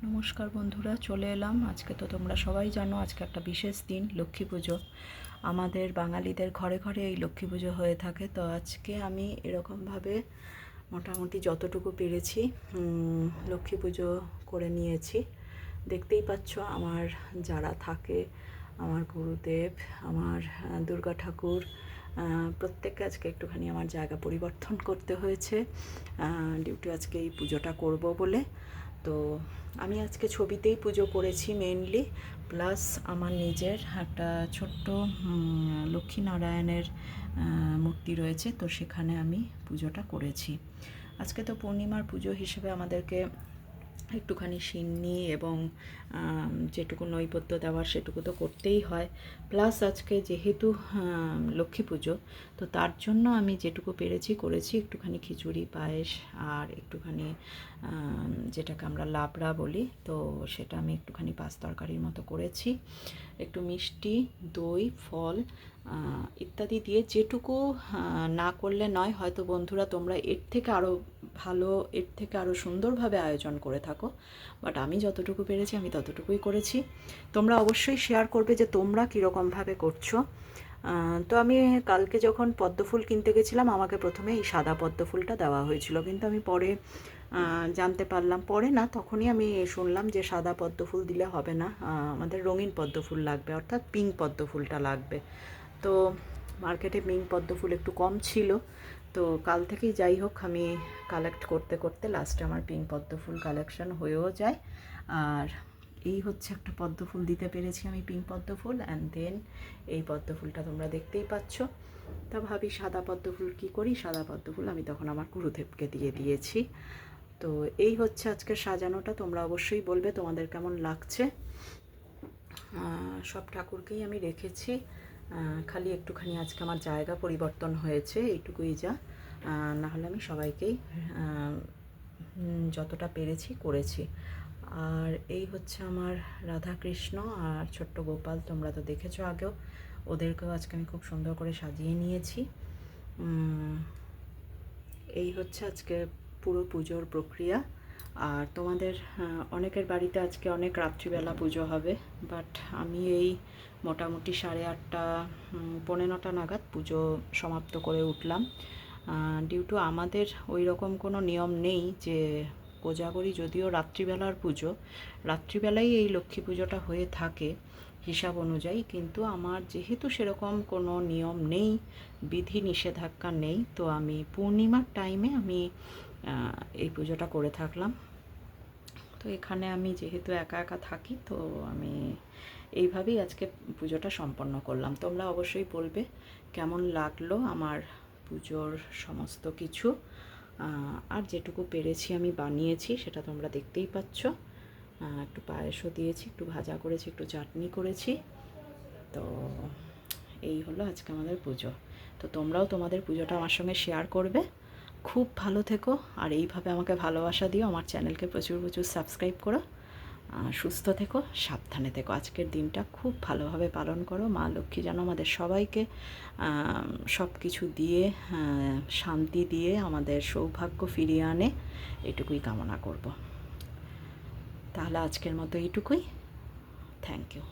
নমস্কার বন্ধুরা, চলে এলাম। আজকে তো তোমরা সবাই জানো আজকে একটা বিশেষ দিন, লক্ষ্মী পুজো। আমাদের বাঙালিদের ঘরে ঘরে এই লক্ষ্মী পুজো হয়ে থাকে। তো আজকে আমি এরকমভাবে মোটামুটি যতটুকু পেরেছি লক্ষ্মী পুজো করে নিয়েছি। দেখতেই পাচ্ছ আমার যারা থাকে, আমার গুরুদেব, আমার দুর্গা ঠাকুর, প্রত্যেককে আজকে একটুখানি আমার জায়গা পরিবর্তন করতে হয়েছে ডিউটি আজকে এই পুজোটা করব বলে। তো আমি আজকে ছবিতেই পুজো করেছি মেনলি, প্লাস আমার নিজের একটা ছোট্ট লক্ষ্মীনারায়ণের মূর্তি রয়েছে, তো সেখানে আমি পুজোটা করেছি। আজকে তো পূর্ণিমার পুজো হিসেবে আমাদেরকে একটুখানি সিন্নি এবং যেটুকু নৈবেদ্য দেওয়ার সেটুকু তো করতেই হয়। প্লাস আজকে যেহেতু লক্ষ্মী পুজো, তো তার জন্য আমি যেটুকু পেরেছি করেছি। একটুখানি খিচুড়ি, পায়েস আর একটুখানি যেটাকে আমরা লাবড়া বলি, তো সেটা আমি একটুখানি পাঁচ তরকারির মতো করেছি। একটু মিষ্টি, দই, ফল ইত্যাদি দিয়ে, যেটুকু না করলে নয়। হয়তো বন্ধুরা তোমরা এর থেকে আরও ভালো, এর থেকে আরও সুন্দরভাবে আয়োজন করে থাকো, বাট আমি যতটুকু পেরেছি আমি ততটুকুই করেছি। তোমরা অবশ্যই শেয়ার করবে যে তোমরা কীরকমভাবে করছো। তো আমি কালকে যখন পদ্মফুল কিনতে গেছিলাম, আমাকে প্রথমে এই সাদা পদ্মফুলটা দেওয়া হয়েছিল, কিন্তু আমি পরে জানতে পারলাম, পরে না তখনই আমি শুনলাম যে সাদা পদ্মফুল দিলে হবে না, আমাদের রঙিন পদ্মফুল লাগবে, অর্থাৎ পিঙ্ক পদ্মফুলটা লাগবে। তো মার্কেটে পিঙ্ক পদ্মফুল একটু কম ছিল, তো কাল থেকেই যাই হোক আমি কালেক্ট করতে করতে লাস্টে আমার পিঙ্ক পদ্মফুল কালেকশন হয়েও যায়। আর এই হচ্ছে একটা পদ্মফুল দিতে পেরেছি আমি, পিঙ্ক পদ্মফুল। অ্যান্ড দেন এই পদ্মফুলটা তোমরা দেখতেই পাচ্ছ। তা ভাবি সাদা পদ্মফুল কী করি, সাদা পদ্মফুল আমি তখন আমার গুরুদেবকে দিয়ে দিয়েছি। তো এই হচ্ছে আজকের সাজানোটা। তোমরা অবশ্যই বলবে তোমাদের কেমন লাগছে। সব ঠাকুরকেই আমি রেখেছি, খালি একটুখানি আজকে আমার জায়গা পরিবর্তন হয়েছে, এইটুকুই যা। নাহলে আমি সবাইকেই যতটা পেরেছি করেছি। আর এই হচ্ছে আমার রাধাকৃষ্ণ আর ছোট্ট গোপাল, তোমরা তো দেখেছো আগেও, ওদেরকেও আজকে আমি খুব সুন্দর করে সাজিয়ে নিয়েছি। এই হচ্ছে আজকে পুরো পুজোর প্রক্রিয়া। আর তোমাদের অনেকের বাড়িতে আজকে অনেক রাত্রিবেলা পুজো হবে, বাট আমি এই মোটামুটি 8:30 পৌনে 9টা নাগাদ পুজো সমাপ্ত করে উঠলাম। ডিউ টু আমাদের ওই রকম কোনো নিয়ম নেই যে কোজাগরি, যদিও রাত্রিবেলার পুজো, রাত্রিবেলাই এই লক্ষ্মী পুজোটা হয়ে থাকে হিসাব অনুযায়ী, কিন্তু আমার যেহেতু সেরকম কোনো নিয়ম নেই, বিধি নিষেধাজ্ঞা নেই, তো আমি পূর্ণিমার টাইমে আমি এই পুজোটা করে থাকলাম। তো এখানে আমি যেহেতু একা একা থাকি, তো আমি এইভাবেই আজকে পুজোটা সম্পন্ন করলাম। তোমরা অবশ্যই বলবে কেমন লাগলো আমার পুজোর সমস্ত কিছু। আর যেটুকু পেরেছি আমি বানিয়েছি সেটা তোমরা দেখতেই পাচ্ছ। একটু পায়েসও দিয়েছি, একটু ভাজা করেছি, একটু চাটনি করেছি। তো এই হলো আজকে আমাদের পুজো। তো তোমরাও তোমাদের পুজোটা আমার সঙ্গে শেয়ার করবে। খুব ভালো থেকো, আর এইভাবে আমাকে ভালোবাসা দিও। আমার চ্যানেলকে প্রচুর প্রচুর সাবস্ক্রাইব করো। সুস্থ থেকো, সাবধানে থেকো। আজকের দিনটা খুব ভালোভাবে পালন করো। মা লক্ষ্মী যেন আমাদের সবাইকে সব কিছু দিয়ে, শান্তি দিয়ে আমাদের সৌভাগ্য ফিরিয়ে আনে, এটুকুই কামনা করব। তাহলে আজকের মতো এইটুকুই। Thank you.